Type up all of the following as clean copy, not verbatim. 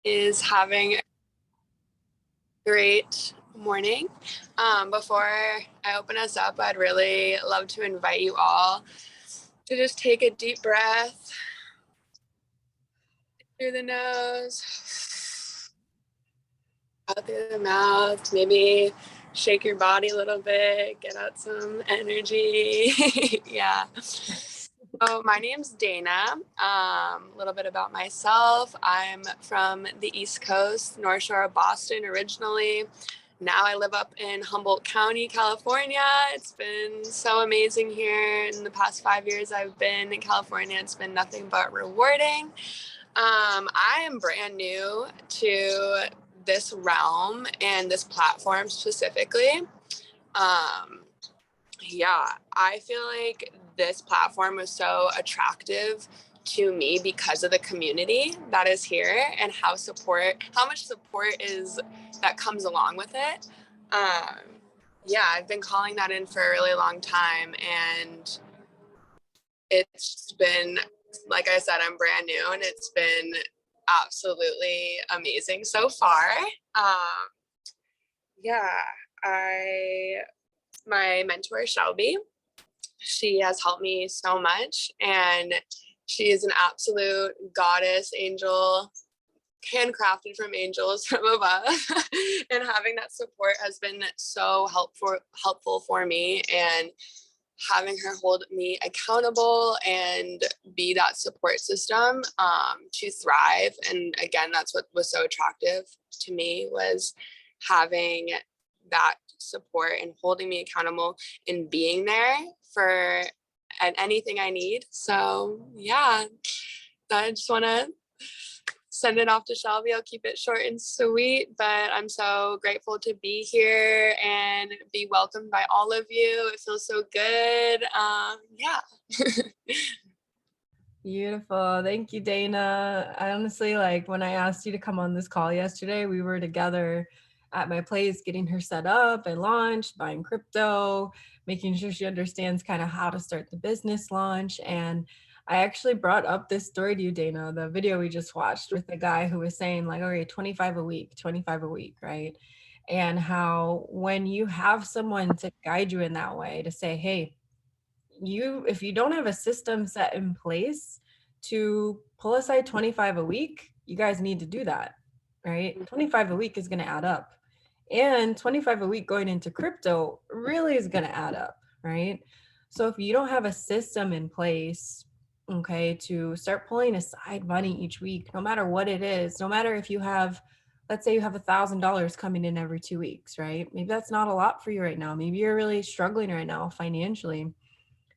Is having a great morning. Before I open us up, I'd really love to invite you all to just take a deep breath through the nose, out through the mouth. Maybe shake your body a little bit, get out some energy. Yeah. So my name's Dana. A little bit about myself. I'm from the East Coast, North Shore of Boston originally. Now I live up in Humboldt County, California. It's been so amazing here. In the past 5 years I've been in California, it's been nothing but rewarding. I am brand new to this realm and this platform specifically. Um, yeah, I feel like this platform was so attractive to me because of the community that is here and how much support is that comes along with it. Um, yeah, I've been calling that in for a really long time, and it's been, like I said, I'm brand new, and it's been absolutely amazing so far. Um, yeah, I my mentor Shelby, she has helped me so much, and she is an absolute goddess angel, handcrafted from angels from above. And having that support has been so helpful for me, and having her hold me accountable and be that support system to thrive. And again, that's what was so attractive to me, was having that support and holding me accountable and being there for anything I need. So yeah, I just want to send it off to Shelby. I'll keep it short and sweet, but I'm so grateful to be here and be welcomed by all of you. It feels so good. Yeah. Beautiful. Thank you, Dana. I honestly, like, when I asked you to come on this call yesterday, we were together at my place getting her set up and launched, buying crypto, making sure she understands kind of how to start the business launch. And I actually brought up this story to you, Dana, the video we just watched with the guy who was saying, like, okay, 25 a week, 25 a week, right? And how when you have someone to guide you in that way, to say, hey, if you don't have a system set in place to pull aside 25 a week, you guys need to do that, right? 25 a week is going to add up. And 25 a week going into crypto really is going to add up, right? So if you don't have a system in place, okay, to start pulling aside money each week, no matter what it is, no matter if you have, let's say you have $1,000 coming in every 2 weeks, right? Maybe that's not a lot for you right now. Maybe you're really struggling right now financially.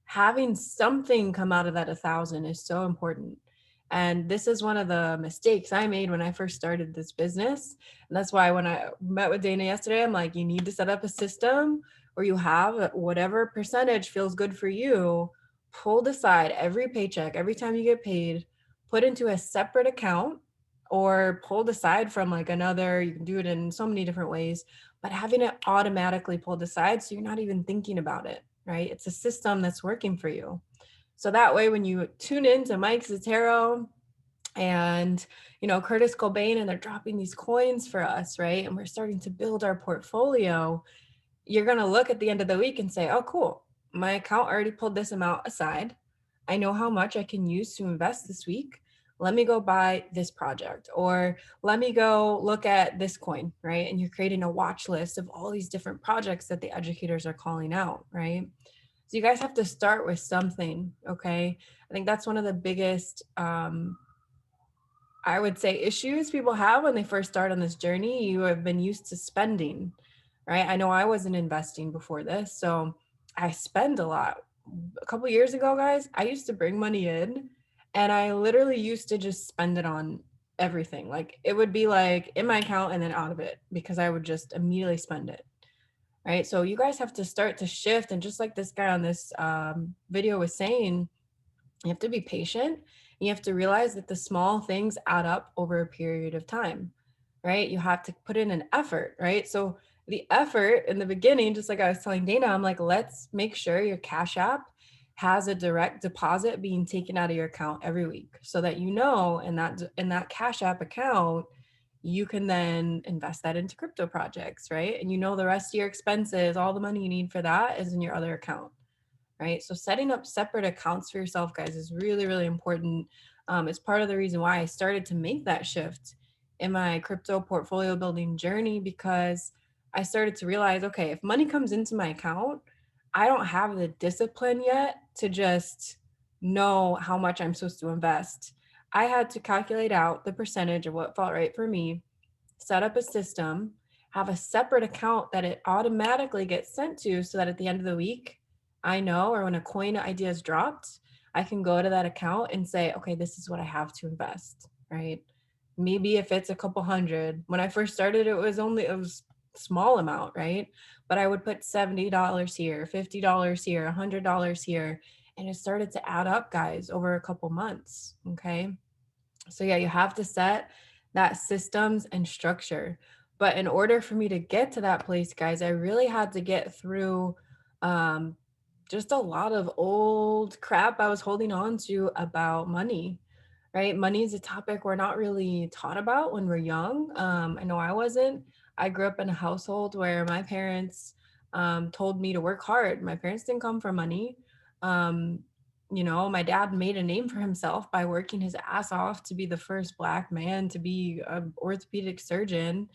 Having something come out of that 1,000 is so important. And this is one of the mistakes I made when I first started this business. And that's why when I met with Dana yesterday, I'm like, you need to set up a system where you have whatever percentage feels good for you pulled aside every paycheck, every time you get paid, put into a separate account or pulled aside from like another. You can do it in so many different ways, but having it automatically pulled aside so you're not even thinking about it, right? It's a system that's working for you. So that way, when you tune into Mike Zotero and, Curtis Cobain, and they're dropping these coins for us, right? And we're starting to build our portfolio, you're going to look at the end of the week and say, oh, cool. My account already pulled this amount aside. I know how much I can use to invest this week. Let me go buy this project, or let me go look at this coin, right? And you're creating a watch list of all these different projects that the educators are calling out, right? So you guys have to start with something, okay? I think that's one of the biggest, I would say, issues people have when they first start on this journey. You have been used to spending, right? I know I wasn't investing before this, so I spend a lot. A couple years ago, guys, I used to bring money in and I literally used to just spend it on everything. Like it would be like in my account and then out of it because I would just immediately spend it. Right. So you guys have to start to shift. And just like this guy on this video was saying, you have to be patient. You have to realize that the small things add up over a period of time, right? You have to put in an effort, right? So the effort in the beginning, just like I was telling Dana, I'm like, let's make sure your Cash App has a direct deposit being taken out of your account every week so that in that Cash App account you can then invest that into crypto projects, right? And you know the rest of your expenses, all the money you need for that is in your other account, right? So setting up separate accounts for yourself, guys, is really, really important. It's part of the reason why I started to make that shift in my crypto portfolio building journey, because I started to realize, okay, if money comes into my account, I don't have the discipline yet to just know how much I'm supposed to invest. I had to calculate out the percentage of what felt right for me, set up a system, have a separate account that it automatically gets sent to, so that at the end of the week, I know, or when a coin idea is dropped, I can go to that account and say, okay, this is what I have to invest, right? Maybe if it's a couple hundred. When I first started, it was small amount, right? But I would put $70 here, $50 here, $100 here. And it started to add up, guys, over a couple months. Okay. So yeah, you have to set that systems and structure. But in order for me to get to that place, guys, I really had to get through um, just a lot of old crap I was holding on to about money, right? Money is a topic we're not really taught about when we're young. I know I wasn't. I grew up in a household where my parents told me to work hard. My parents didn't come for money. Um, my dad made a name for himself by working his ass off to be the first Black man to be an orthopedic surgeon,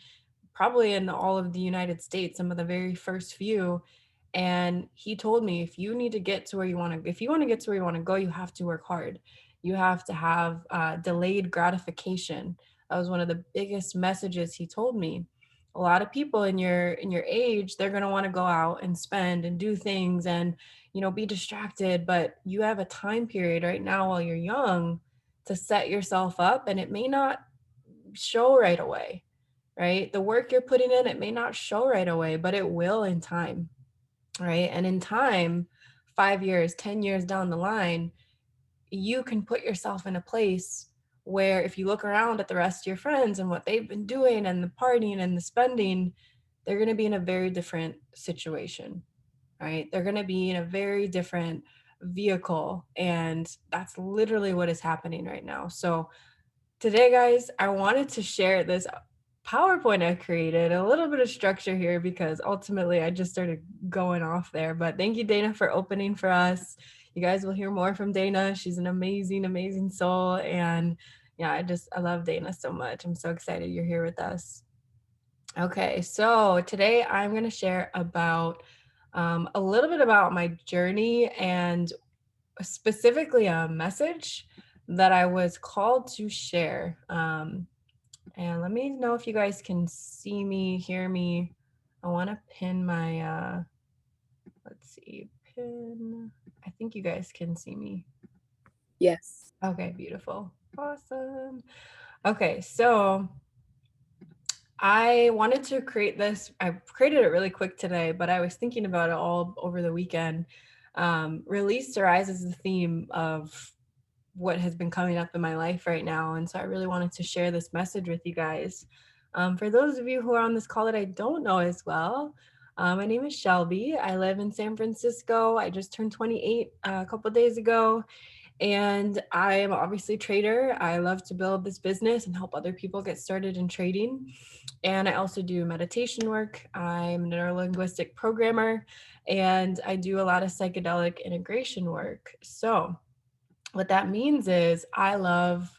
probably in all of the United States, some of the very first few. And he told me, if you need to get to where you want to, if you want to get to where you want to go, you have to work hard. You have to have delayed gratification. That was one of the biggest messages he told me. A lot of people in your age, they're going to want to go out and spend and do things and be distracted, but you have a time period right now while you're young to set yourself up, and it may not show right away, right? The work you're putting in, it may not show right away, but it will in time, right? And in time, 5 years, 10 years down the line, you can put yourself in a place where if you look around at the rest of your friends and what they've been doing and the partying and the spending, they're going to be in a very different situation, right? They're going to be in a very different vehicle. And that's literally what is happening right now. So, today, guys, I wanted to share this PowerPoint I created, a little bit of structure here because ultimately I just started going off there. But thank you, Dana, for opening for us. You guys will hear more from Dana. She's an amazing, amazing soul. And yeah, I love Dana so much. I'm so excited you're here with us. Okay, so today I'm going to share about a little bit about my journey and specifically a message that I was called to share. And let me know if you guys can see me, hear me. I want to pin my, let's see, pin. I think you guys can see me. Yes. Okay, beautiful. Awesome. Okay, so I wanted to create this. I created it really quick today, but I was thinking about it all over the weekend. Release to Rise is the theme of what has been coming up in my life right now. And so I really wanted to share this message with you guys. For those of you who are on this call that I don't know as well, my name is Shelby. I live in San Francisco. I just turned 28 a couple days ago. And I am obviously a trader. I love to build this business and help other people get started in trading. And I also do meditation work. I'm a neurolinguistic programmer, and I do a lot of psychedelic integration work. So, what that means is I love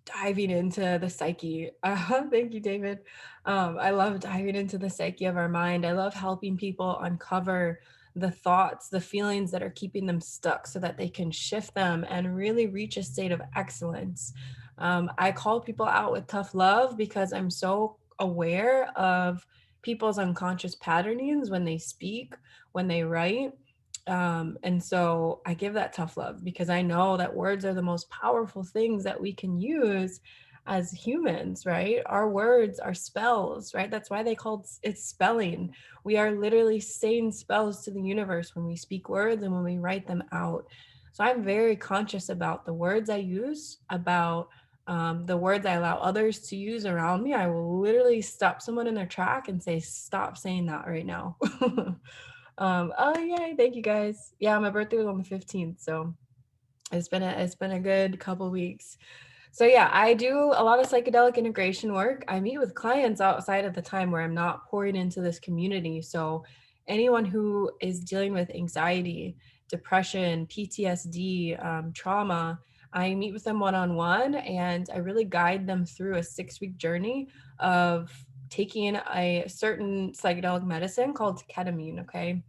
diving into the psyche. Thank you, David. I love diving into the psyche of our mind. I love helping people uncover the thoughts, the feelings that are keeping them stuck so that they can shift them and really reach a state of excellence. I call people out with tough love because I'm so aware of people's unconscious patternings when they speak, when they write. And so I give that tough love because I know that words are the most powerful things that we can use as humans, right? Our words are spells, right? That's why they called it spelling. We are literally saying spells to the universe when we speak words and when we write them out. So I'm very conscious about the words I use, about the words I allow others to use around me. I will literally stop someone in their track and say, stop saying that right now. Oh yay, thank you guys. Yeah, my birthday was on the 15th, so it's been a good couple weeks. So yeah, I do a lot of psychedelic integration work. I meet with clients outside of the time where I'm not pouring into this community. So anyone who is dealing with anxiety, depression, PTSD, trauma, I meet with them one-on-one, and I really guide them through a 6-week journey of taking a certain psychedelic medicine called ketamine. Okay.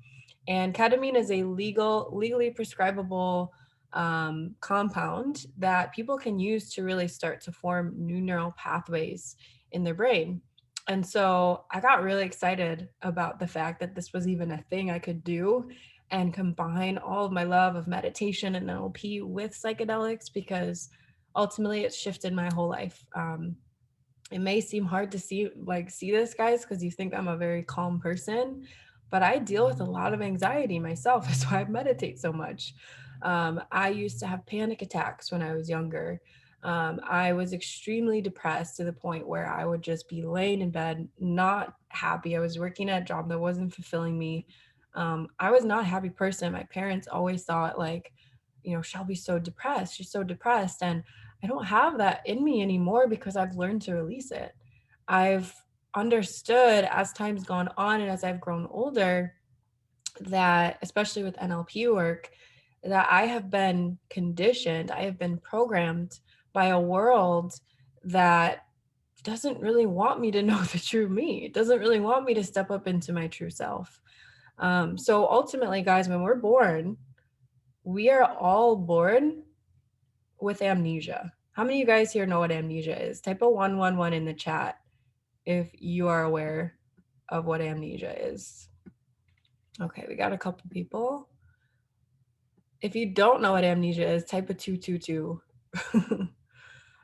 And ketamine is a legally prescribable compound that people can use to really start to form new neural pathways in their brain. And so I got really excited about the fact that this was even a thing I could do and combine all of my love of meditation and NLP with psychedelics, because ultimately it's shifted my whole life. It may seem hard to see this, guys, because you think I'm a very calm person, but I deal with a lot of anxiety myself. That's why I meditate so much. I used to have panic attacks when I was younger. I was extremely depressed to the point where I would just be laying in bed not happy. I was working at a job that wasn't fulfilling me. I was not a happy person. My parents always thought like, Shelby's so depressed, she's so depressed. And I don't have that in me anymore because I've learned to release it. I've understood as time's gone on and as I've grown older that, especially with NLP work, that I have been conditioned, I have been programmed by a world that doesn't really want me to know the true me. It doesn't really want me to step up into my true self. So ultimately, guys, when we're born, we are all born with amnesia. How many of you guys here know what amnesia is? Type a 111 in the chat if you are aware of what amnesia is. Okay, we got a couple people. If you don't know what amnesia is, type a 222.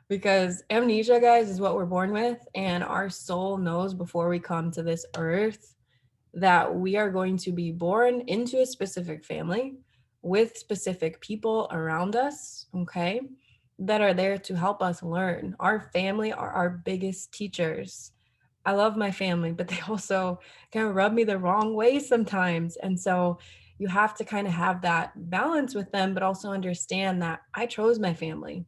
Because amnesia, guys, is what we're born with, and our soul knows before we come to this earth that we are going to be born into a specific family with specific people around us, okay, that are there to help us learn. Our family are our biggest teachers. I love my family, but they also kind of rub me the wrong way sometimes. And so you have to kind of have that balance with them, but also understand that I chose my family.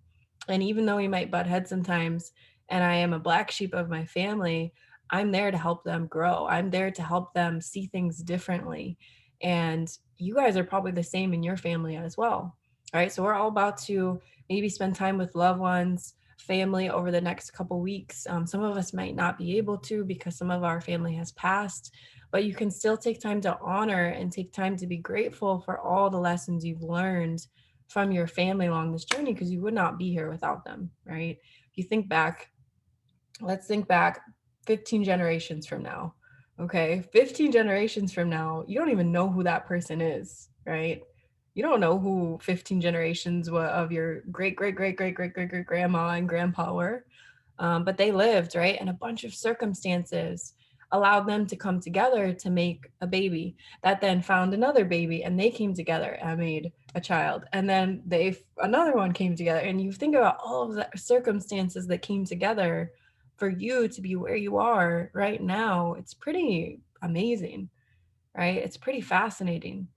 And even though we might butt heads sometimes, and I am a black sheep of my family, I'm there to help them grow. I'm there to help them see things differently. And you guys are probably the same in your family as well. All right. So we're all about to maybe spend time with loved ones, family over the next couple weeks. Some of us might not be able to because some of our family has passed, but you can still take time to honor and take time to be grateful for all the lessons you've learned from your family along this journey, because you would not be here without them, right? If you think back, let's think back 15 generations from now. Okay, 15 generations from now, you don't even know who that person is, right? You don't know who 15 generations of your great, great, great, great, great, great, great grandma and grandpa were. But they lived, right? And a bunch of circumstances allowed them to come together to make a baby that then found another baby, and they came together and made a child. And then another one came together. And you think about all of the circumstances that came together for you to be where you are right now. It's pretty amazing, right? It's pretty fascinating.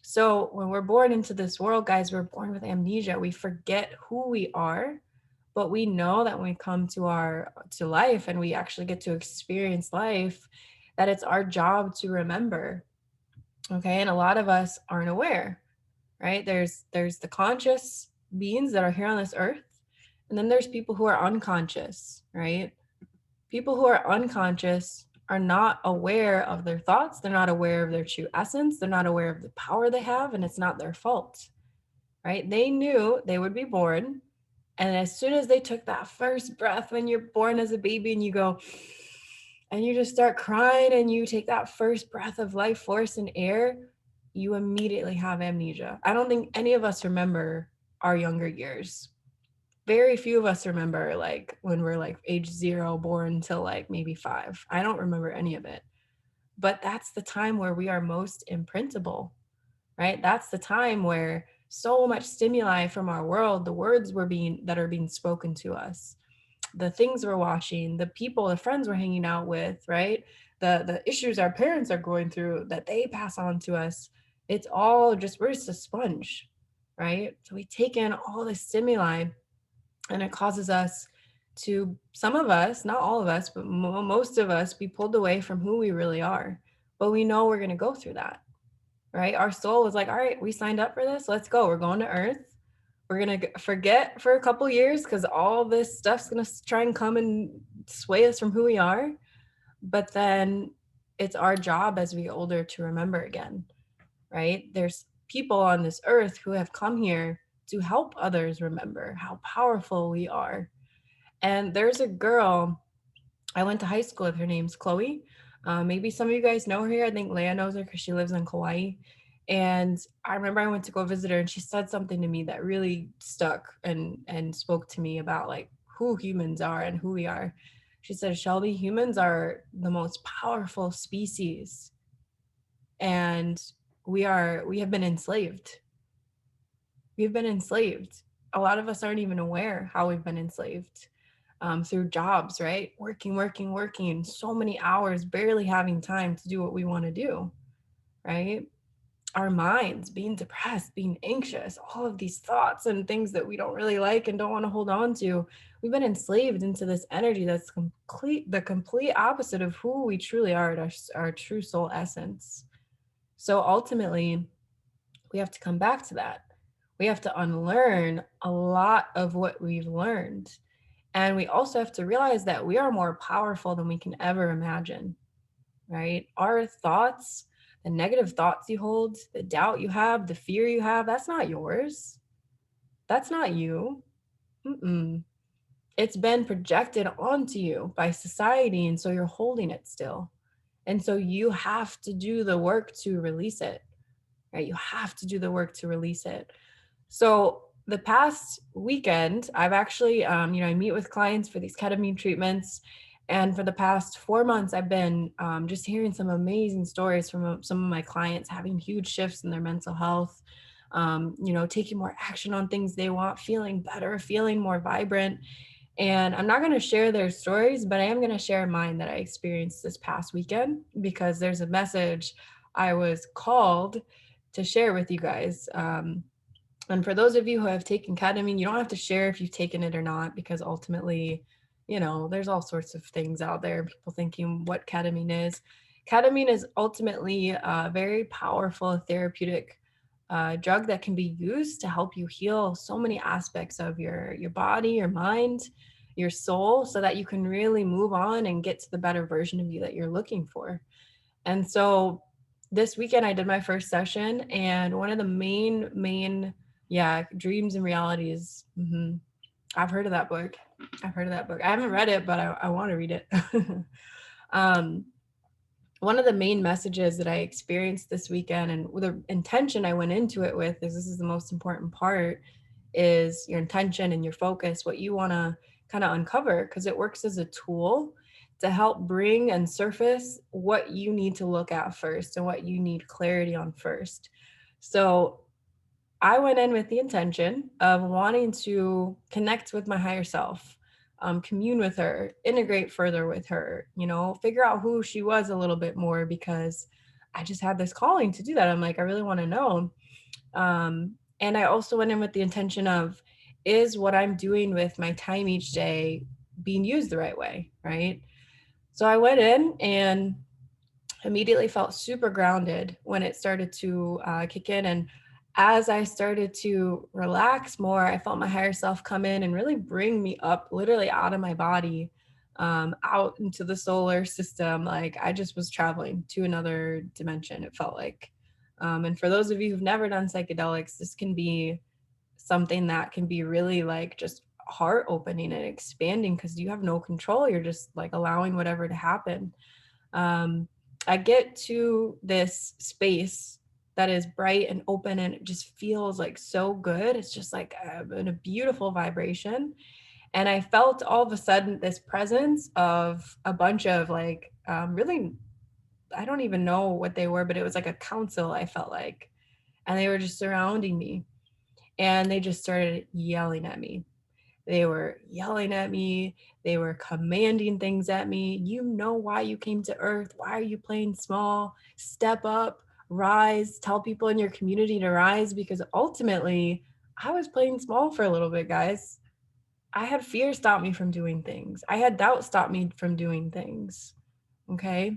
So when we're born into this world, guys, we're born with amnesia. We forget who we are, but we know that when we come to life and we actually get to experience life, that it's our job to remember. Okay. And a lot of us aren't aware, right? There's the conscious beings that are here on this earth, and then there's people who are unconscious, right? People who are unconscious are not aware of their thoughts. They're not aware of their true essence. They're not aware of the power they have, and it's not their fault, right? They knew they would be born. And as soon as they took that first breath, when you're born as a baby and you go, and you just start crying and you take that first breath of life force and air, you immediately have amnesia. I don't think any of us remember our younger years. Very few of us remember like when we're like age 0 born till like maybe 5. I don't remember any of it. But that's the time where we are most imprintable, right? That's the time where so much stimuli from our world, the words that are being spoken to us, the things we're watching, the people, the friends we're hanging out with, right? The issues our parents are going through that they pass on to us. It's all just, we're just a sponge, right? So we take in all the stimuli, And it causes us to, some of us, not all of us, but most of us, be pulled away from who we really are. But we know we're going to go through that, right? Our soul was like, all right, we signed up for this. Let's go. We're going to Earth. We're going to forget for a couple years because all this stuff's going to try and come and sway us from who we are. But then it's our job as we get older to remember again, right? There's people on this earth who have come here to help others remember how powerful we are. And there's a girl I went to high school with. Her name's Chloe. Maybe some of you guys know her here. I think Leah knows her because she lives in Kauai. And I remember I went to go visit her, and she said something to me that really stuck and spoke to me about like who humans are and who we are. She said, Shelby, humans are the most powerful species, and we have been enslaved. We've been enslaved. A lot of us aren't even aware how we've been enslaved. Through jobs, right? Working so many hours, barely having time to do what we want to do, right? Our minds being depressed, being anxious, all of these thoughts and things that we don't really like and don't want to hold on to. We've been enslaved into this energy that's the complete opposite of who we truly are at our true soul essence. So ultimately, we have to come back to that. We have to unlearn a lot of what we've learned. And we also have to realize that we are more powerful than we can ever imagine, right? Our thoughts, the negative thoughts you hold, the doubt you have, the fear you have, that's not yours. That's not you. Mm-mm. It's been projected onto you by society. And so you're holding it still. And so you have to do the work to release it, right? You have to do the work to release it. So the past weekend, I've actually, I meet with clients for these ketamine treatments. And for the past 4 months, I've been just hearing some amazing stories from some of my clients having huge shifts in their mental health, taking more action on things they want, feeling better, feeling more vibrant. And I'm not going to share their stories, but I am going to share mine that I experienced this past weekend because there's a message I was called to share with you guys. And for those of you who have taken ketamine, you don't have to share if you've taken it or not, because ultimately, there's all sorts of things out there, people thinking what ketamine is. Ketamine is ultimately a very powerful therapeutic drug that can be used to help you heal so many aspects of your body, your mind, your soul, so that you can really move on and get to the better version of you that you're looking for. And so this weekend I did my first session, and one of the main Dreams and Realities. I've heard of that book. I haven't read it, but I want to read it. One of the main messages that I experienced this weekend, and the intention I went into it with, is this is the most important part, is your intention and your focus, what you want to kind of uncover, because it works as a tool to help bring and surface what you need to look at first and what you need clarity on first. So I went in with the intention of wanting to connect with my higher self, commune with her, integrate further with her, figure out who she was a little bit more, because I just had this calling to do that. I'm like, I really want to know. And I also went in with the intention of, is what I'm doing with my time each day being used the right way, right? So I went in and immediately felt super grounded when it started to kick in. And as I started to relax more, I felt my higher self come in and really bring me up, literally out of my body, out into the solar system. Like I just was traveling to another dimension, it felt like. And for those of you who've never done psychedelics, this can be something that can be really like just heart opening and expanding, because you have no control. You're just like allowing whatever to happen. I get to this space that is bright and open, and it just feels like so good. It's just like in a beautiful vibration. And I felt all of a sudden this presence of a bunch of like really, I don't even know what they were, but it was like a council, I felt like. And they were just surrounding me, and they just started yelling at me. They were yelling at me. They were commanding things at me. You know why you came to Earth? Why are you playing small? Step up, rise, tell people in your community to rise, because ultimately I was playing small for a little bit, guys. I had fear stop me from doing things. I had doubt stop me from doing things. Okay.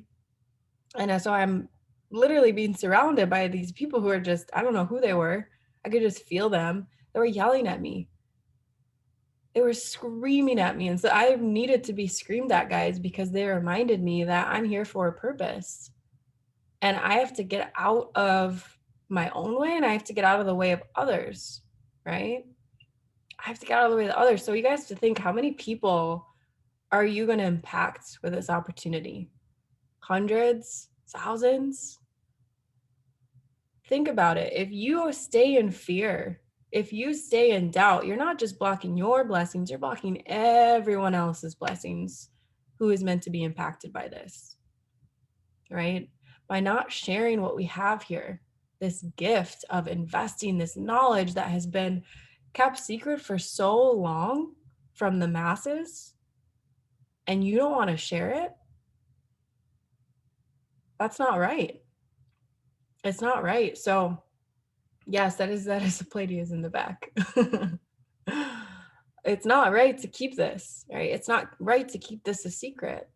And so I'm literally being surrounded by these people who are just, I don't know who they were. I could just feel them. They were yelling at me. They were screaming at me. And so I needed to be screamed at, guys, because they reminded me that I'm here for a purpose. And I have to get out of my own way and I have to get out of the way of others, right? I have to get out of the way of others. So you guys have to think, how many people are you going to impact with this opportunity? Hundreds, thousands? Think about it. If you stay in fear, if you stay in doubt, you're not just blocking your blessings, you're blocking everyone else's blessings who is meant to be impacted by this, right? By not sharing what we have here, this gift of investing, this knowledge that has been kept secret for so long from the masses, and you don't want to share it, that's not right. It's not right. So yes, that is a Pleiades in the back. It's not right to keep this, right? It's not right to keep this a secret.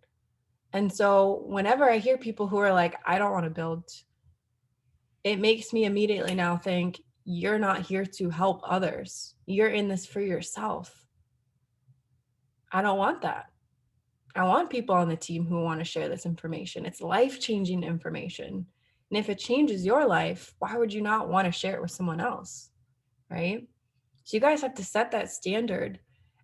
And so whenever I hear people who are like, I don't want to build, it makes me immediately now think, you're not here to help others. You're in this for yourself. I don't want that. I want people on the team who want to share this information. It's life-changing information. And if it changes your life, why would you not want to share it with someone else? Right? So you guys have to set that standard.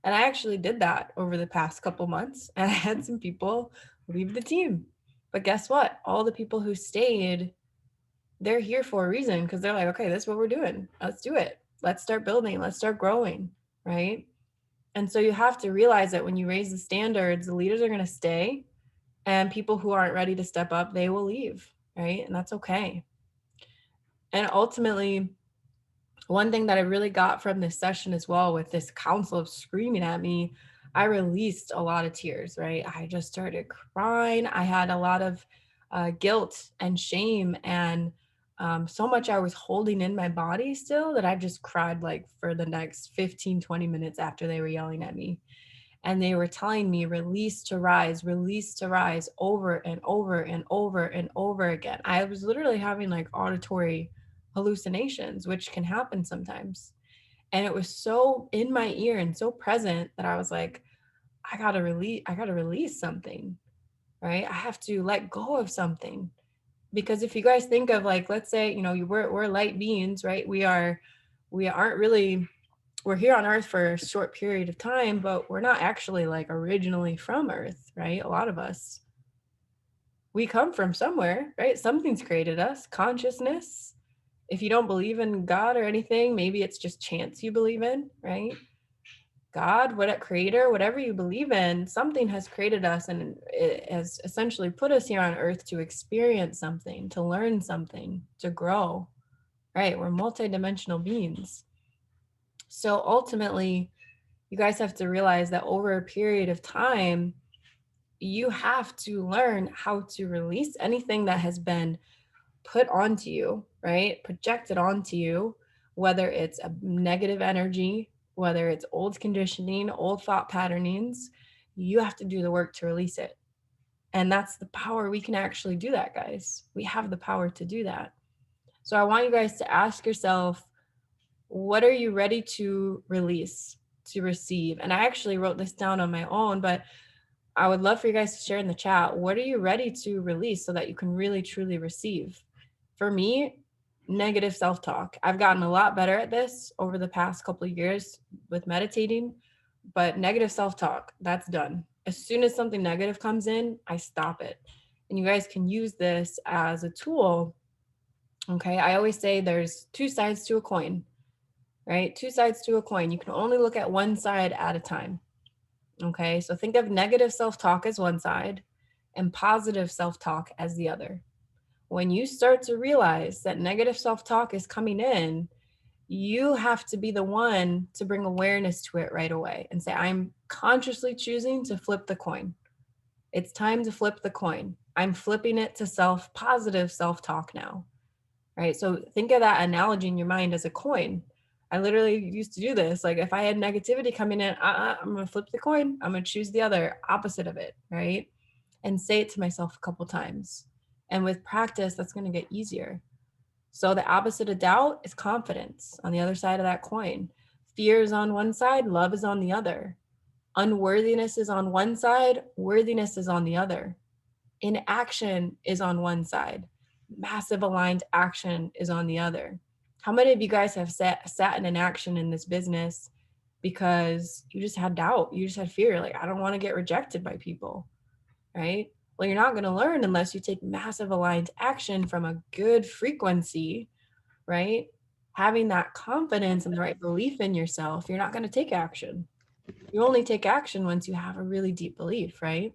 And I actually did that over the past couple months. And I had some people leave the team. But guess what? All the people who stayed, they're here for a reason, because they're like, okay, this is what we're doing. Let's do it. Let's start building. Let's start growing. Right? And so you have to realize that when you raise the standards, the leaders are going to stay, and people who aren't ready to step up, they will leave. Right? And that's okay. And ultimately, one thing that I really got from this session as well, with this council of screaming at me, I released a lot of tears, right? I just started crying. I had a lot of guilt and shame, and so much I was holding in my body still, that I just cried like for the next 15, 20 minutes after they were yelling at me. And they were telling me, release to rise over and over and over and over again. I was literally having like auditory hallucinations, which can happen sometimes. And it was so in my ear and so present that I was like, I gotta release something, right? I have to let go of something. Because if you guys think of, like, let's say, we're light beings, right? We aren't really, we're here on Earth for a short period of time, but we're not actually like originally from Earth, right? A lot of us, we come from somewhere, right? Something's created us, consciousness. If you don't believe in God or anything, maybe it's just chance you believe in, right? God, what creator, whatever you believe in, something has created us, and it has essentially put us here on Earth to experience something, to learn something, to grow, right? We're multidimensional beings. So ultimately, you guys have to realize that over a period of time, you have to learn how to release anything that has been put onto you, right? Projected onto you, whether it's a negative energy, whether it's old conditioning, old thought patternings. You have to do the work to release it. And that's the power. We can actually do that, guys. We have the power to do that. So I want you guys to ask yourself, what are you ready to release, to receive? And I actually wrote this down on my own, but I would love for you guys to share in the chat. What are you ready to release so that you can really, truly receive? For me, negative self-talk. I've gotten a lot better at this over the past couple of years with meditating, but negative self-talk, that's done. As soon as something negative comes in, I stop it. And you guys can use this as a tool. Okay. I always say there's two sides to a coin, right? Two sides to a coin. You can only look at one side at a time. Okay. So think of negative self-talk as one side and positive self-talk as the other. When you start to realize that negative self-talk is coming in, you have to be the one to bring awareness to it right away and say, I'm consciously choosing to flip the coin. It's time to flip the coin. I'm flipping it to positive self-talk now, right? So think of that analogy in your mind as a coin. I literally used to do this. Like if I had negativity coming in, I'm going to flip the coin. I'm going to choose the other opposite of it, right? And say it to myself a couple times. And with practice, that's going to get easier. So the opposite of doubt is confidence on the other side of that coin. Fear is on one side, love is on the other. Unworthiness is on one side, worthiness is on the other. Inaction is on one side, massive aligned action is on the other. How many of you guys have sat in an action in this business because you just had doubt, you just had fear, like I don't want to get rejected by people, right? Well, you're not going to learn unless you take massive aligned action from a good frequency, right? Having that confidence and the right belief in yourself, you're not going to take action. You only take action once you have a really deep belief, right?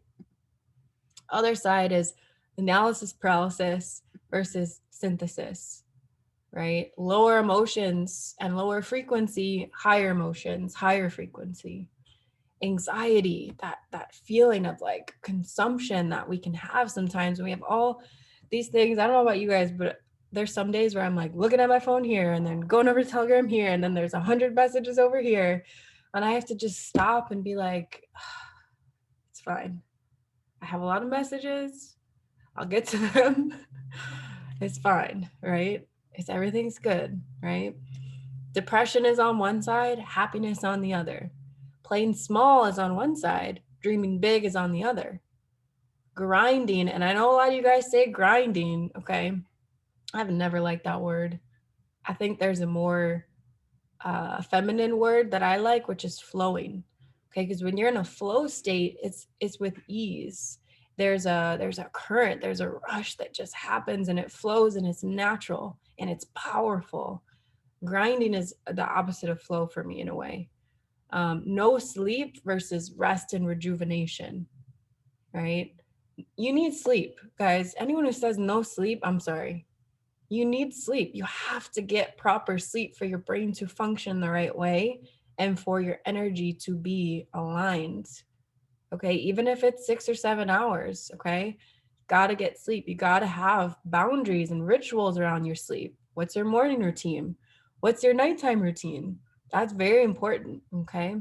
Other side is analysis paralysis versus synthesis, right? Lower emotions and lower frequency, higher emotions, higher frequency. Anxiety, that feeling of like consumption that we can have sometimes when we have all these things. I don't know about you guys, but there's some days where I'm like looking at my phone here and then going over to Telegram here, and then there's 100 messages over here, and I have to just stop and be like, it's fine. I have a lot of messages. I'll get to them. It's fine, right? Everything's good, right? Depression is on one side, happiness on the other. Playing small is on one side, dreaming big is on the other. Grinding, and I know a lot of you guys say grinding, okay? I've never liked that word. I think there's a more feminine word that I like, which is flowing. Okay, because when you're in a flow state, it's with ease. There's a current, there's a rush that just happens and it flows and it's natural and it's powerful. Grinding is the opposite of flow for me in a way. No sleep versus rest and rejuvenation, right? You need sleep, guys. Anyone who says no sleep, I'm sorry. You need sleep. You have to get proper sleep for your brain to function the right way and for your energy to be aligned. Okay, even if it's 6 or 7 hours, okay? Got to get sleep. You got to have boundaries and rituals around your sleep. What's your morning routine? What's your nighttime routine? That's very important, okay?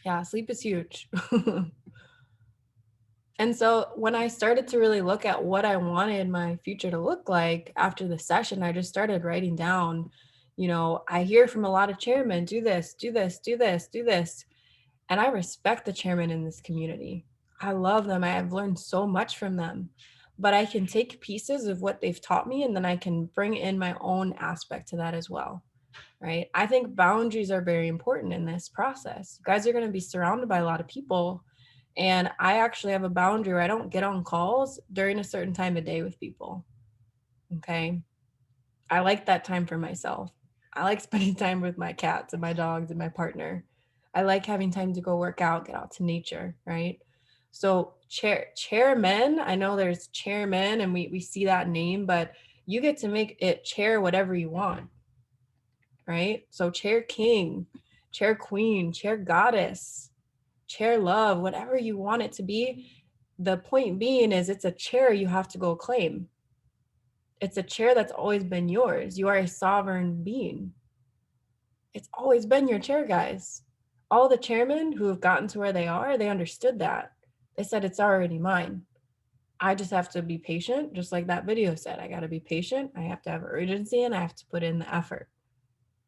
Yeah, sleep is huge. And so when I started to really look at what I wanted my future to look like after the session, I just started writing down, I hear from a lot of chairmen, do this, do this, do this, do this. And I respect the chairmen in this community. I love them. I have learned so much from them. But I can take pieces of what they've taught me and then I can bring in my own aspect to that as well. Right. I think boundaries are very important in this process. You guys are going to be surrounded by a lot of people. And I actually have a boundary where I don't get on calls during a certain time of day with people. Okay. I like that time for myself. I like spending time with my cats and my dogs and my partner. I like having time to go work out, get out to nature, right? So chairmen, I know there's chairmen and we see that name, but you get to make it chair whatever you want, right? So chair king, chair queen, chair goddess, chair love, whatever you want it to be. The point being is it's a chair you have to go claim. It's a chair that's always been yours. You are a sovereign being. It's always been your chair, guys. All the chairmen who have gotten to where they are, they understood that. They said, it's already mine. I just have to be patient, just like that video said. I got to be patient. I have to have urgency and I have to put in the effort,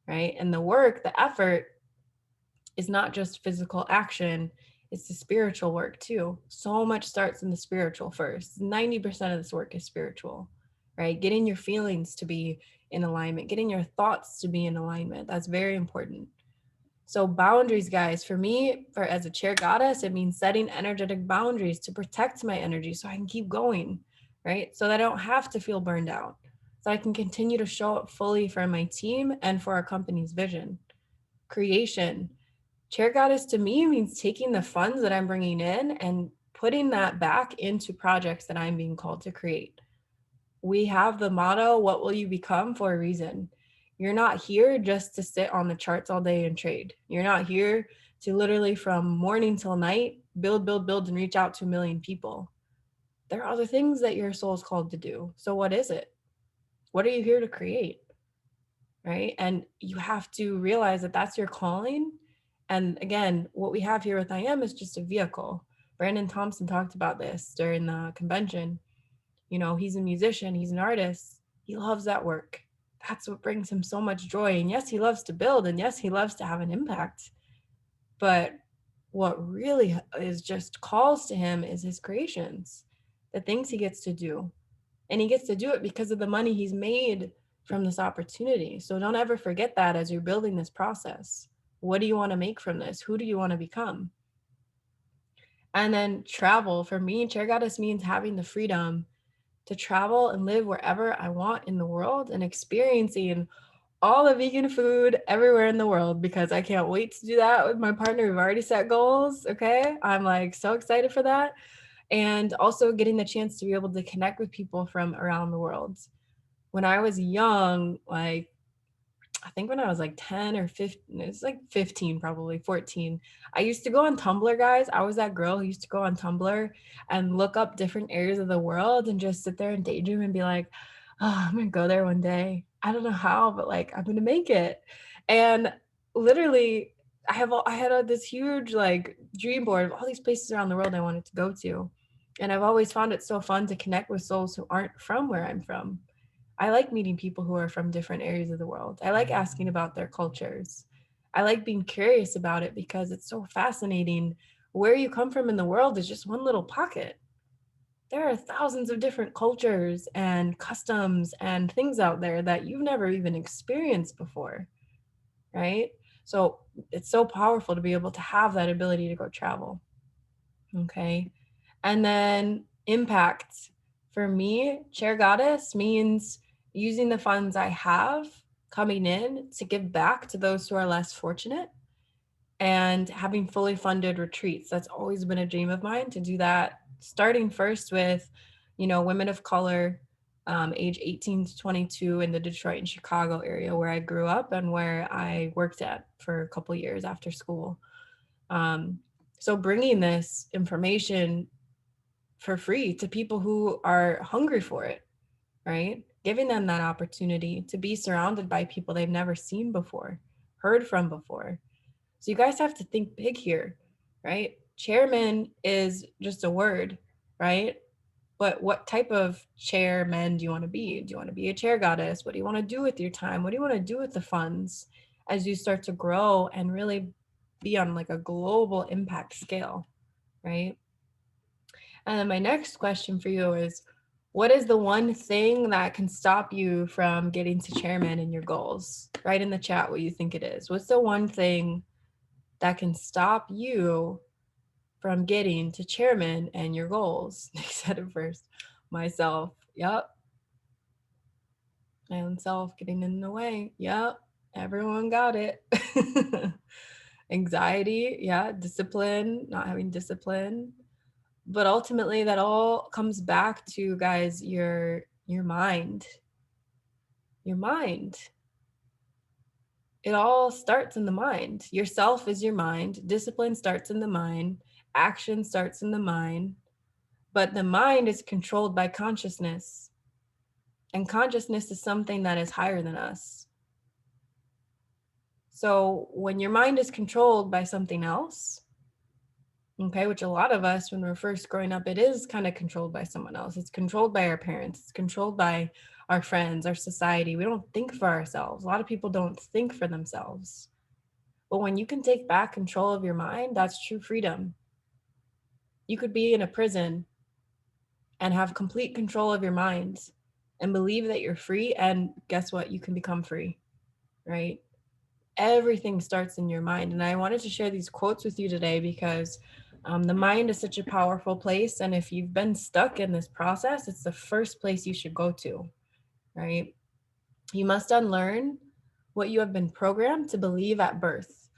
right? And the work, the effort is not just physical action, it's the spiritual work too. So much starts in the spiritual first. 90% of this work is spiritual, right? Getting your feelings to be in alignment, getting your thoughts to be in alignment. That's very important. So boundaries, guys, for me, as a chair goddess, it means setting energetic boundaries to protect my energy so I can keep going, right? So that I don't have to feel burned out, so I can continue to show up fully for my team and for our company's vision. Creation. Chair goddess to me means taking the funds that I'm bringing in and putting that back into projects that I'm being called to create. We have the motto, what will you become, for a reason. You're not here just to sit on the charts all day and trade. You're not here to literally from morning till night, build, and reach out to 1 million people. There are other things that your soul is called to do. So what is it? What are you here to create? right? And you have to realize that that's your calling. And again, what we have here with I Am is just a vehicle. Brandon Thompson talked about this during the convention. You know, he's a musician, he's an artist. He loves that work. That's what brings him so much joy. And yes, he loves to build, and yes, he loves to have an impact. But what really is just calls to him is his creations, the things he gets to do. And he gets to do it because of the money he's made from this opportunity. So don't ever forget that as you're building this process. What do you want to make from this? Who do you want to become? And then travel. For me, Chair Goddess means having the freedom to travel and live wherever I want in the world and experiencing all the vegan food everywhere in the world, because I can't wait to do that with my partner. We've already set goals. Okay. I'm like so excited for that. And also getting the chance to be able to connect with people from around the world. When I was young, like I think when I was like 10 or 15, it's like 15, probably 14. I used to go on Tumblr, guys. I was that girl who used to go on Tumblr and look up different areas of the world and just sit there and daydream and be like, oh, I'm going to go there one day. I don't know how, but like, I'm going to make it. And literally, I had this huge like dream board of all these places around the world I wanted to go to. And I've always found it so fun to connect with souls who aren't from where I'm from. I like meeting people who are from different areas of the world. I like asking about their cultures. I like being curious about it because it's so fascinating. Where you come from in the world is just one little pocket. There are thousands of different cultures and customs and things out there that you've never even experienced before, right? So it's so powerful to be able to have that ability to go travel. Okay. And then impact. For me, Chair Goddess means using the funds I have coming in to give back to those who are less fortunate and having fully funded retreats. That's always been a dream of mine to do that, starting first with, you know, women of color, age 18 to 22 in the Detroit and Chicago area where I grew up and where I worked at for a couple years after school. Um, so bringing this information for free to people who are hungry for it, right? Giving them that opportunity to be surrounded by people they've never seen before, heard from before. So you guys have to think big here, right? Chairman is just a word, right? But what type of chairman do you want to be? Do you want to be a chair goddess? What do you want to do with your time? What do you want to do with the funds as you start to grow and really be on like a global impact scale, right? And then my next question for you is, what is the one thing that can stop you from getting to chairman in your goals? Write in the chat what you think it is. What's the one thing that can stop you from getting to chairman and your goals? I said it first. Myself. Yep. My own self getting in the way. Yep. Everyone got it. Anxiety. Yeah. Discipline, not having discipline. But ultimately that all comes back to, guys, your mind. Your mind. It all starts in the mind. Yourself is your mind. Discipline starts in the mind. Action starts in the mind. But the mind is controlled by consciousness. And consciousness is something that is higher than us. So when your mind is controlled by something else, okay, which a lot of us, when we're first growing up, it is kind of controlled by someone else. It's controlled by our parents. It's controlled by our friends, our society. We don't think for ourselves. A lot of people don't think for themselves. But when you can take back control of your mind, that's true freedom. You could be in a prison and have complete control of your mind and believe that you're free. And guess what? You can become free, right? Everything starts in your mind. And I wanted to share these quotes with you today because the mind is such a powerful place. And if you've been stuck in this process, it's the first place you should go to, right? You must unlearn what you have been programmed to believe at birth.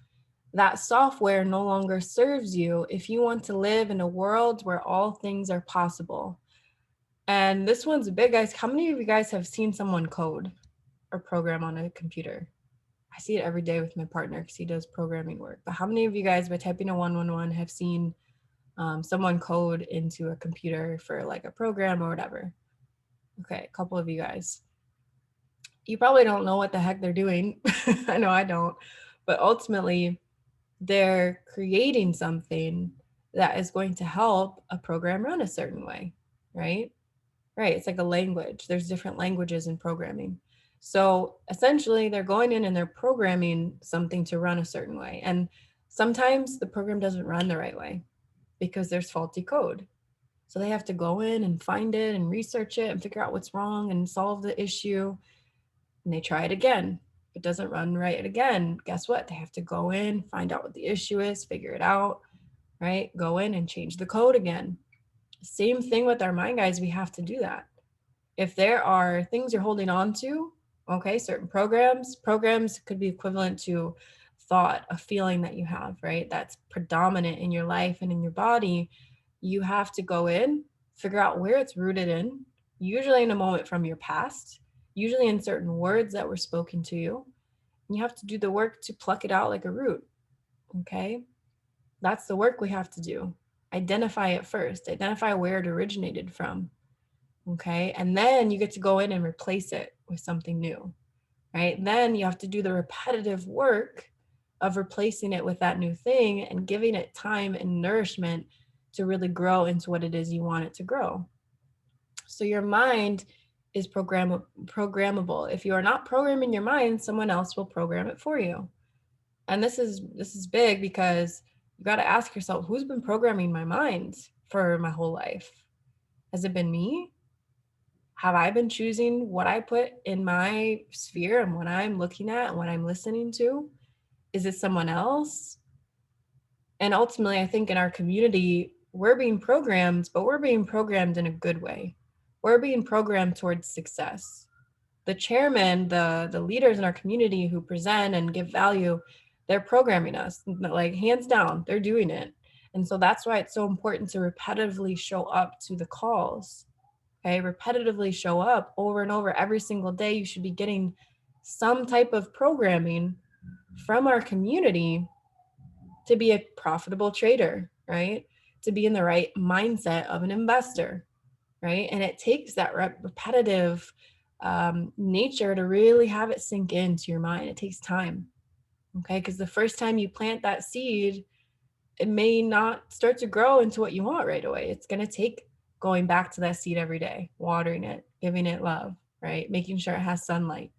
That software no longer serves you if you want to live in a world where all things are possible. And this one's big, guys. How many of you guys have seen someone code or program on a computer? I see it every day with my partner because he does programming work. But how many of you guys, by typing a 111, have seen someone code into a computer for like a program or whatever? Okay, a couple of you guys. you probably don't know what the heck they're doing. I know I don't. But ultimately, they're creating something that is going to help a program run a certain way, right? Right. It's like a language. There's different languages in programming. So essentially, they're going in and they're programming something to run a certain way. And sometimes the program doesn't run the right way because there's faulty code. So they have to go in and find it and research it and figure out what's wrong and solve the issue. And they try it again. If it doesn't run right again, guess what? They have to go in, find out what the issue is, figure it out, right? Go in and change the code again. Same thing with our mind, guys. We have to do that. If there are things you're holding on to, okay, certain programs could be equivalent to thought, a feeling that you have, right? That's predominant in your life and in your body. You have to go in, figure out where it's rooted in, usually in a moment from your past, usually in certain words that were spoken to you. And you have to do the work to pluck it out like a root, okay? That's the work we have to do. Identify it first, identify where it originated from. Okay. And then you get to go in and replace it with something new, right? Then you have to do the repetitive work of replacing it with that new thing and giving it time and nourishment to really grow into what it is you want it to grow. So your mind is programmable. If you are not programming your mind, someone else will program it for you. And this is big because you got to ask yourself, who's been programming my mind for my whole life? Has it been me? Have I been choosing what I put in my sphere and what I'm looking at and what I'm listening to? Is it someone else? And ultimately, I think in our community, we're being programmed, but we're being programmed in a good way. We're being programmed towards success. The chairman, the leaders in our community who present and give value, they're programming us, like hands down, they're doing it. And so that's why it's so important to repetitively show up to the calls. Okay, repetitively show up over and over every single day. You should be getting some type of programming from our community to be a profitable trader, right? To be in the right mindset of an investor, right? And it takes that repetitive nature to really have it sink into your mind. It takes time, okay? Because the first time you plant that seed, it may not start to grow into what you want right away. It's going to take going back to that seed every day, watering it, giving it love, right? Making sure it has sunlight.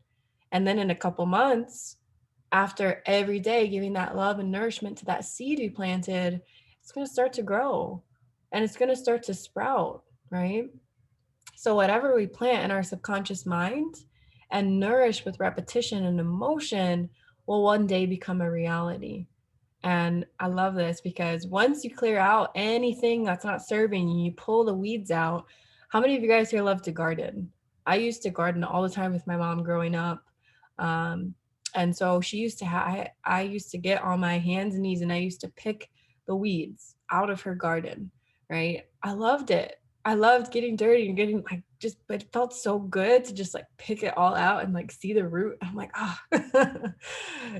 And then in a couple months, after every day giving that love and nourishment to that seed you planted, it's going to start to grow and it's going to start to sprout, right? So whatever we plant in our subconscious mind and nourish with repetition and emotion will one day become a reality. And I love this because once you clear out anything that's not serving you, you pull the weeds out. How many of you guys here love to garden? I used to garden all the time with my mom growing up. Um, and so she used to have, I used to get on my hands and knees and I used to pick the weeds out of her garden, right? I loved it. I loved getting dirty and getting like just, but it felt so good to just like pick it all out and like see the root. I'm like, ah, oh.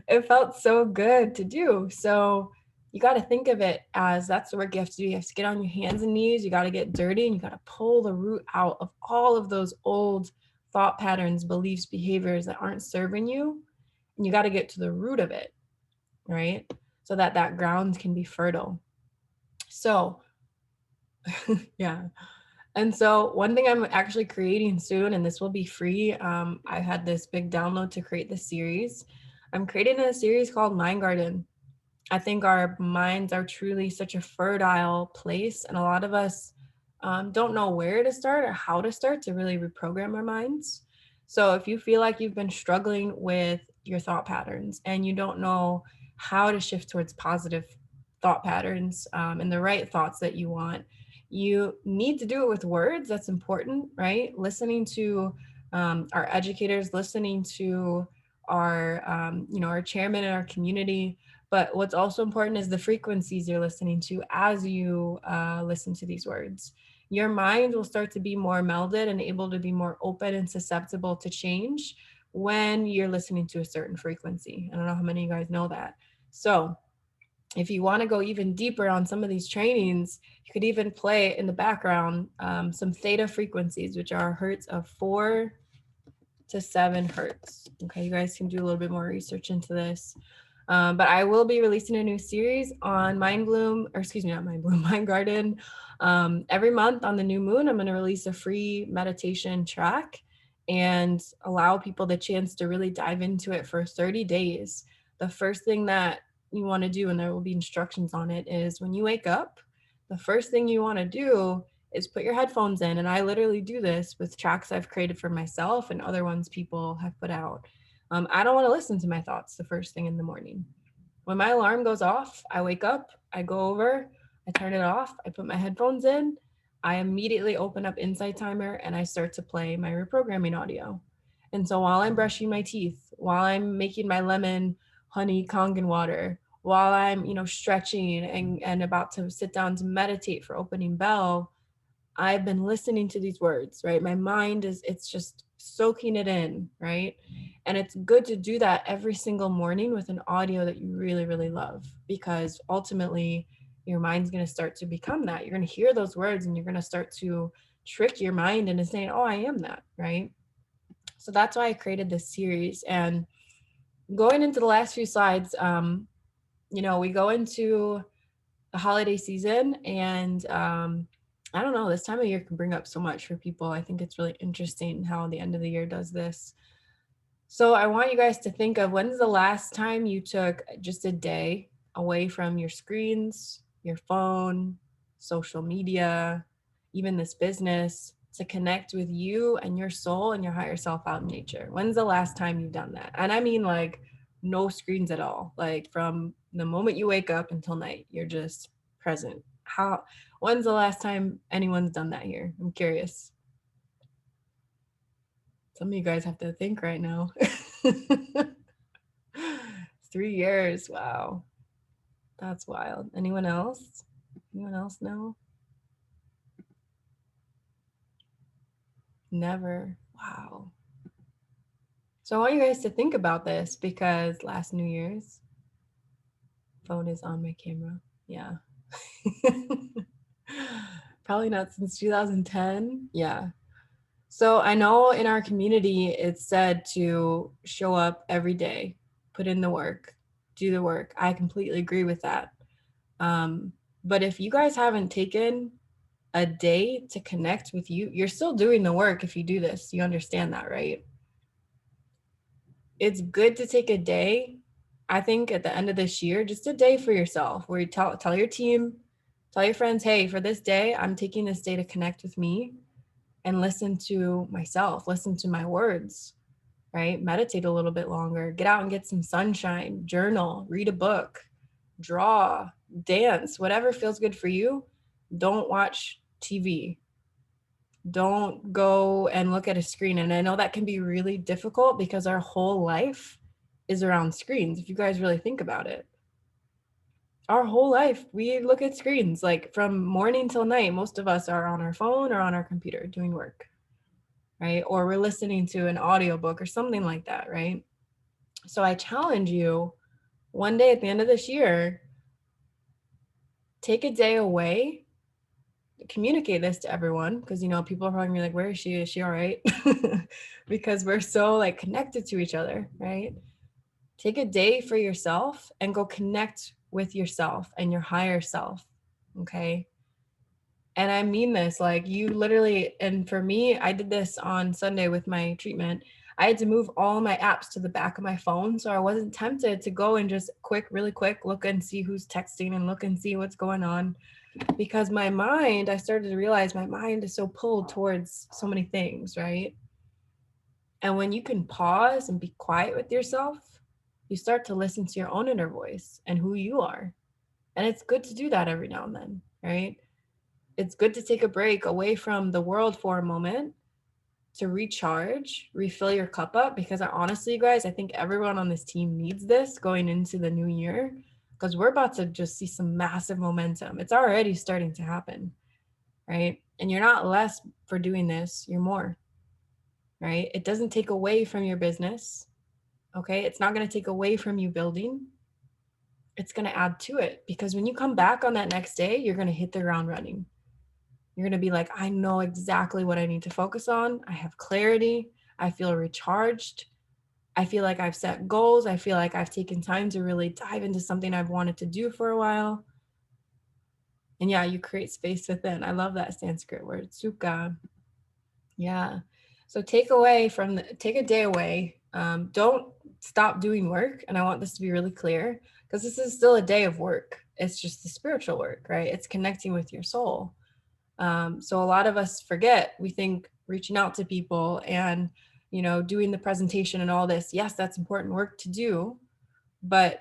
It felt so good to do. So you got to think of it as that's the work you have to do. You have to get on your hands and knees. You got to get dirty and you got to pull the root out of all of those old thought patterns, beliefs, behaviors that aren't serving you. And you got to get to the root of it, right? So that that ground can be fertile. So, yeah. And so one thing I'm actually creating soon, and this will be free. I had this big download to create this series. I'm creating a series called Mind Garden. I think our minds are truly such a fertile place, and a lot of us don't know where to start or how to start to really reprogram our minds. So if you feel like you've been struggling with your thought patterns and you don't know how to shift towards positive thought patterns and the right thoughts that you want, you need to do it with words. That's important, right? Listening to our educators, listening to our, our chairman in our community. But what's also important is the frequencies you're listening to as you listen to these words. Your mind will start to be more melded and able to be more open and susceptible to change when you're listening to a certain frequency. I don't know how many of you guys know that. So if you want to go even deeper on some of these trainings, you could even play in the background some theta frequencies, which are hertz of 4 to 7 hertz. Okay, you guys can do a little bit more research into this. But I will be releasing a new series on Mind Garden. Every month on the new moon, I'm going to release a free meditation track and allow people the chance to really dive into it for 30 days. The first thing that you want to do, and there will be instructions on it, is when you wake up, the first thing you want to do is put your headphones in. And I literally do this with tracks I've created for myself and other ones people have put out. I don't want to listen to my thoughts the first thing in the morning. When my alarm goes off, I wake up, I go over, I turn it off, I put my headphones in, I immediately open up Insight Timer and I start to play my reprogramming audio. And so while I'm brushing my teeth, while I'm making my lemon honey Kangen water, while I'm, stretching and about to sit down to meditate for opening bell, I've been listening to these words, right? My mind it's just soaking it in, right? And it's good to do that every single morning with an audio that you really, really love, because ultimately your mind's going to start to become that. You're going to hear those words and you're going to start to trick your mind into saying, oh, I am that, right? So that's why I created this series. And going into the last few slides, we go into the holiday season, and I don't know, this time of year can bring up so much for people. I think it's really interesting how the end of the year does this. So I want you guys to think of, when's the last time you took just a day away from your screens, your phone, social media, even this business, to connect with you and your soul and your higher self out in nature? When's the last time you've done that? And I mean, like, no screens at all. Like, from the moment you wake up until night, you're just present. When's the last time anyone's done that here? I'm curious. Some of you guys have to think right now. 3 years. Wow. That's wild. Anyone else? Anyone else know? Never. Wow. So I want you guys to think about this, because last New Year's, phone is on my camera. Yeah. Probably not since 2010. Yeah. So I know in our community, it's said to show up every day, put in the work, do the work. I completely agree with that. But if you guys haven't taken a day to connect with you, you're still doing the work if you do this. You understand that, right? It's good to take a day, I think, at the end of this year, just a day for yourself, where you tell your team, tell your friends, hey, for this day, I'm taking this day to connect with me and listen to myself, listen to my words, right? Meditate a little bit longer, get out and get some sunshine, journal, read a book, draw, dance, whatever feels good for you. Don't watch TV. Don't go and look at a screen. And I know that can be really difficult because our whole life is around screens. If you guys really think about it, our whole life, we look at screens, like from morning till night. Most of us are on our phone or on our computer doing work, right? Or we're listening to an audiobook or something like that, right? So I challenge you, one day at the end of this year, take a day away, communicate this to everyone, because people are probably gonna be like, where is she? Is she all right? Because we're so like connected to each other, right? Take a day for yourself and go connect with yourself and your higher self. Okay. And I mean this, like, you literally, and for me, I did this on Sunday with my treatment. I had to move all my apps to the back of my phone, so I wasn't tempted to go and just really quick look and see who's texting and look and see what's going on, because my mind, I started to realize my mind is so pulled towards so many things, right? And when you can pause and be quiet with yourself, you start to listen to your own inner voice and who you are. And it's good to do that every now and then, right? It's good to take a break away from the world for a moment to recharge, refill your cup up, because honestly, guys, I think everyone on this team needs this going into the new year, because we're about to just see some massive momentum. It's already starting to happen, right? And you're not less for doing this, you're more, right? It doesn't take away from your business, okay? It's not going to take away from you building. It's going to add to it, because when you come back on that next day, you're going to hit the ground running. You're going to be like, I know exactly what I need to focus on. I have clarity. I feel recharged. I feel like I've set goals. I feel like I've taken time to really dive into something I've wanted to do for a while. And yeah, you create space within. I love that Sanskrit word, sukha. Yeah. So take take a day away. Don't stop doing work. And I want this to be really clear because this is still a day of work. It's just the spiritual work, right? It's connecting with your soul. So a lot of us forget, we think reaching out to people and, doing the presentation and all this. Yes, that's important work to do, but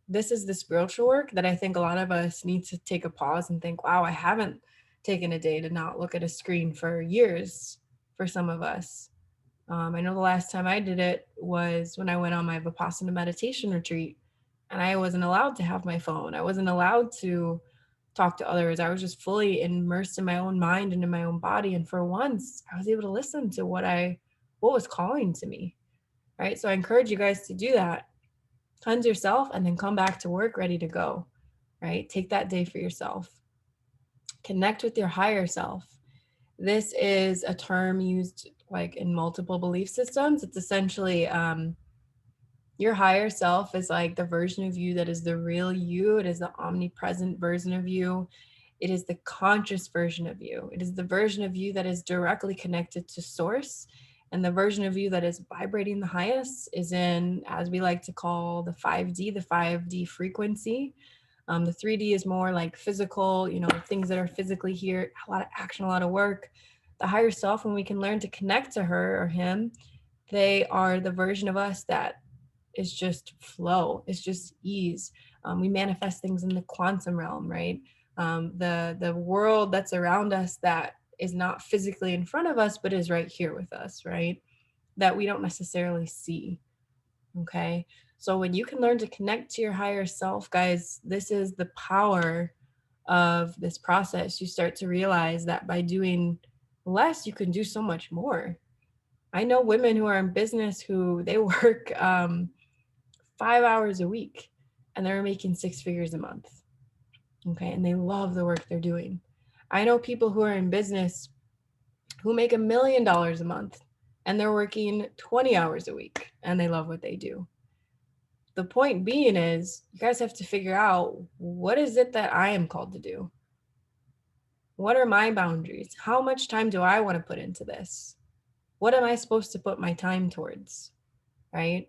this is the spiritual work that I think a lot of us need to take a pause and think, wow, I haven't taken a day to not look at a screen for years for some of us. I know the last time I did it was when I went on my Vipassana meditation retreat, and I wasn't allowed to have my phone. I wasn't allowed to talk to others. I was just fully immersed in my own mind and in my own body. And for once, I was able to listen to what was calling to me. Right. So I encourage you guys to do that. Cleanse yourself and then come back to work ready to go. Right. Take that day for yourself. Connect with your higher self. This is a term used like in multiple belief systems. It's essentially your higher self is like the version of you that is the real you. It is the omnipresent version of you. It is the conscious version of you. It is the version of you that is directly connected to source. And the version of you that is vibrating the highest is in, as we like to call the 5D frequency. The 3D is more like physical, things that are physically here, a lot of action, a lot of work. The higher self, when we can learn to connect to her or him, they are the version of us that is just flow. It's just ease. We manifest things in the quantum realm, right? The world that's around us that is not physically in front of us, but is right here with us, right? That we don't necessarily see. Okay. So when you can learn to connect to your higher self, guys, this is the power of this process. You start to realize that by doing less, you can do so much more. I know women who are in business who they work 5 hours a week and they're making 6 figures a month. Okay. And they love the work they're doing. I know people who are in business who make $1 million a month and they're working 20 hours a week and they love what they do. The point being is you guys have to figure out, what is it that I am called to do? What are my boundaries? How much time do I want to put into this? What am I supposed to put my time towards? Right?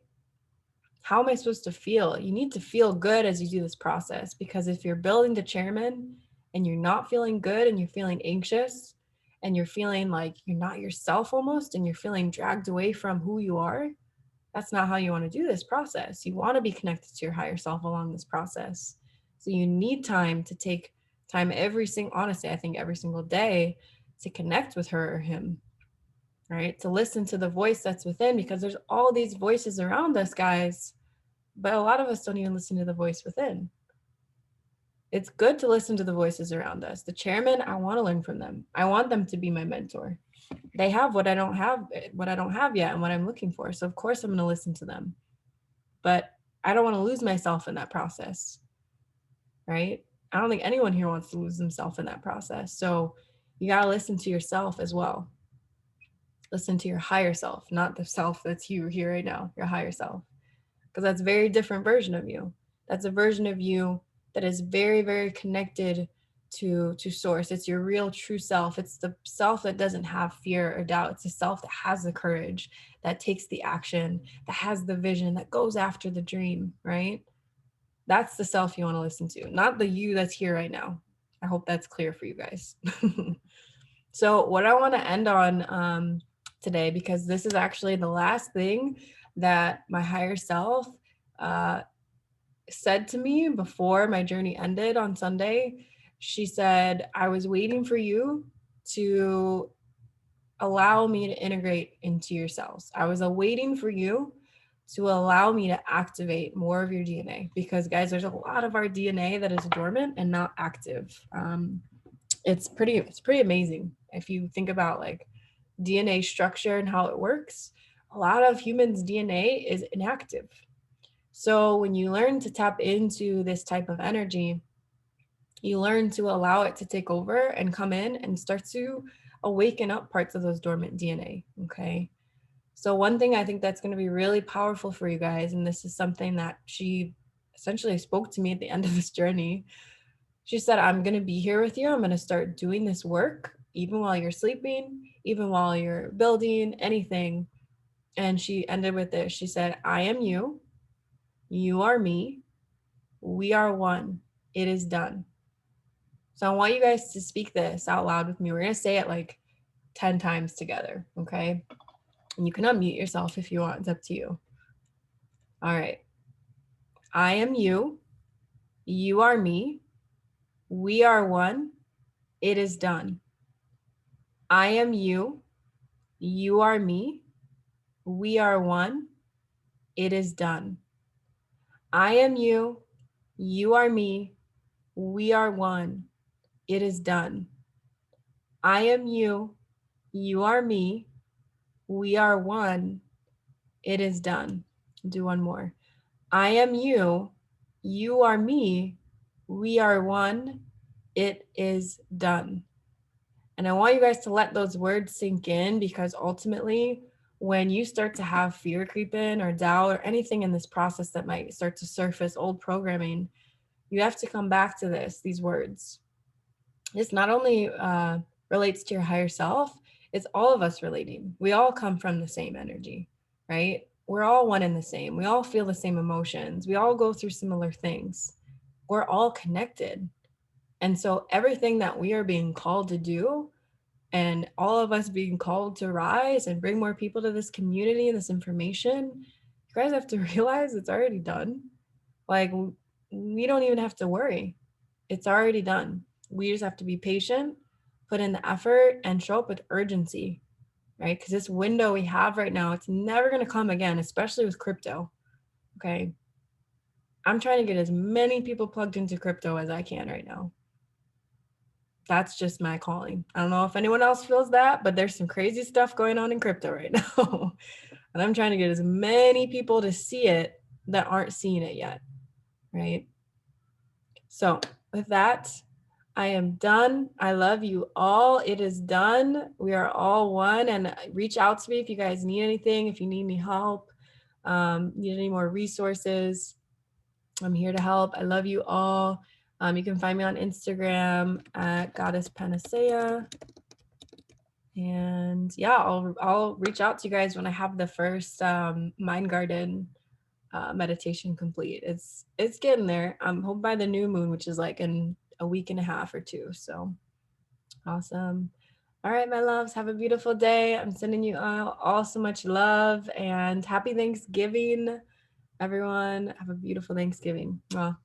How am I supposed to feel? You need to feel good as you do this process, because if you're building the chairman and you're not feeling good and you're feeling anxious and you're feeling like you're not yourself almost, and you're feeling dragged away from who you are, that's not how you want to do this process. You want to be connected to your higher self along this process. So you need time to take time honestly, I think every single day to connect with her or him, right? To listen to the voice that's within, because there's all these voices around us, guys, but a lot of us don't even listen to the voice within. It's good to listen to the voices around us. The chairman, I want to learn from them. I want them to be my mentor. They have what I don't have yet and what I'm looking for. So of course I'm going to listen to them. But I don't want to lose myself in that process. Right? I don't think anyone here wants to lose themselves in that process. So you got to listen to yourself as well. Listen to your higher self, not the self that's you here right now, your higher self. Because that's a very different version of you. That's a version of you that is very, very connected to source. It's your real true self. It's the self that doesn't have fear or doubt. It's the self that has the courage, that takes the action, that has the vision, that goes after the dream, right? That's the self you want to listen to, not the you that's here right now. I hope that's clear for you guys. So what I want to end on today, because this is actually the last thing that my higher self said to me before my journey ended on Sunday. She said, I was waiting for you to allow me to integrate into your cells. I was waiting for you to allow me to activate more of your DNA, because guys, there's a lot of our DNA that is dormant and not active. It's pretty amazing. If you think about like DNA structure and how it works, a lot of humans' DNA is inactive. So when you learn to tap into this type of energy, you learn to allow it to take over and come in and start to awaken up parts of those dormant DNA. Okay. So one thing I think that's going to be really powerful for you guys, and this is something that she essentially spoke to me at the end of this journey. She said, I'm going to be here with you. I'm going to start doing this work, even while you're sleeping, even while you're building anything. And she ended with this. She said, I am you. You are me. We are one. It is done. So I want you guys to speak this out loud with me. We're going to say it like 10 times together. Okay. And you can unmute yourself if you want. It's up to you. All right. I am you. You are me. We are one. It is done. I am you. You are me. We are one. It is done. I am you. You are me. We are one. It is done. I am you. You are me. We are one. It is done. Do one more. I am you. You are me. We are one. It is done. And I want you guys to let those words sink in, because ultimately, when you start to have fear creep in or doubt or anything in this process that might start to surface old programming, you have to come back to these words. This not only relates to your higher self, it's all of us relating. We all come from the same energy, right? We're all one and the same. We all feel the same emotions. We all go through similar things. We're all connected. And so everything that we are being called to do, and all of us being called to rise and bring more people to this community and this information, you guys have to realize it's already done. Like, we don't even have to worry. It's already done. We just have to be patient, put in the effort, and show up with urgency, right? Because this window we have right now, it's never going to come again, especially with crypto. Okay. I'm trying to get as many people plugged into crypto as I can right now. That's just my calling. I don't know if anyone else feels that, but there's some crazy stuff going on in crypto right now. And I'm trying to get as many people to see it that aren't seeing it yet, right? So with that, I am done. I love you all. It is done. We are all one. And reach out to me if you guys need anything, if you need any help, need any more resources. I'm here to help. I love you all. You can find me on Instagram at Goddess Panacea. And yeah, I'll reach out to you guys when I have the first Mind Garden meditation complete. It's getting there. I'm hoping by the new moon, which is like in a week and a half or two. So awesome. All right, my loves, have a beautiful day. I'm sending you all so much love, and happy Thanksgiving, everyone. Have a beautiful Thanksgiving. Mwah.